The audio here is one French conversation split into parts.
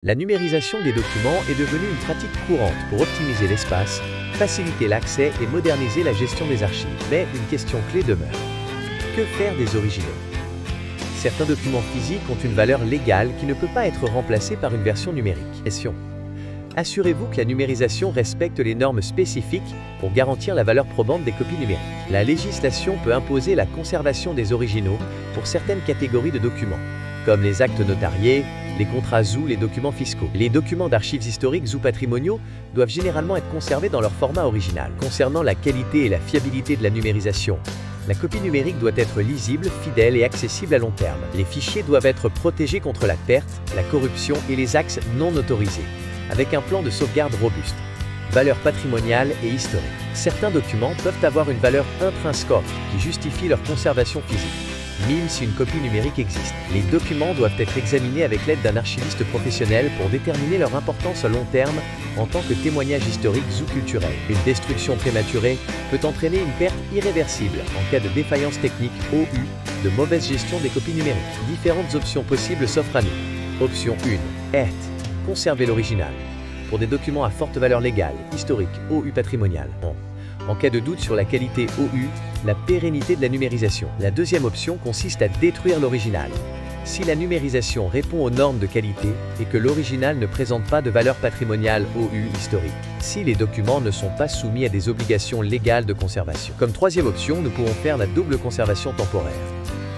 La numérisation des documents est devenue une pratique courante pour optimiser l'espace, faciliter l'accès et moderniser la gestion des archives. Mais une question clé demeure. Que faire des originaux? Certains documents physiques ont une valeur légale qui ne peut pas être remplacée par une version numérique. Question. Assurez-vous que la numérisation respecte les normes spécifiques pour garantir la valeur probante des copies numériques. La législation peut imposer la conservation des originaux pour certaines catégories de documents, comme les actes notariés, les contrats ou les documents fiscaux. Les documents d'archives historiques ou patrimoniaux doivent généralement être conservés dans leur format original. Concernant la qualité et la fiabilité de la numérisation, la copie numérique doit être lisible, fidèle et accessible à long terme. Les fichiers doivent être protégés contre la perte, la corruption et les accès non autorisés, avec un plan de sauvegarde robuste. Valeur patrimoniale et historique. Certains documents peuvent avoir une valeur intrinsèque qui justifie leur conservation physique, même si une copie numérique existe. Les documents doivent être examinés avec l'aide d'un archiviste professionnel pour déterminer leur importance à long terme en tant que témoignage historique ou culturel. Une destruction prématurée peut entraîner une perte irréversible en cas de défaillance technique OU, de mauvaise gestion des copies numériques. Différentes options possibles s'offrent à nous. Option 1. Conserver l'original. Pour des documents à forte valeur légale, historique, OU patrimoniale. En cas de doute sur la qualité OU, la pérennité de la numérisation. La deuxième option consiste à détruire l'original. Si la numérisation répond aux normes de qualité et que l'original ne présente pas de valeur patrimoniale OU historique. Si les documents ne sont pas soumis à des obligations légales de conservation. Comme troisième option, nous pouvons faire la double conservation temporaire.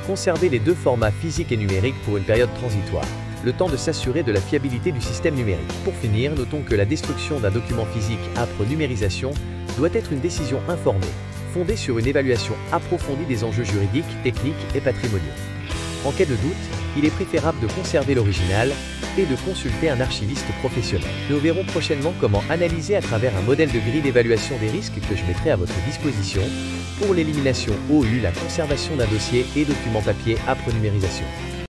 Conserver les deux formats physique et numérique pour une période transitoire, le temps de s'assurer de la fiabilité du système numérique. Pour finir, notons que la destruction d'un document physique après numérisation doit être une décision informée, fondée sur une évaluation approfondie des enjeux juridiques, techniques et patrimoniaux. En cas de doute, il est préférable de conserver l'original et de consulter un archiviste professionnel. Nous verrons prochainement comment analyser à travers un modèle de grille d'évaluation des risques que je mettrai à votre disposition pour l'élimination OU, la conservation d'un dossier et documents papier après numérisation.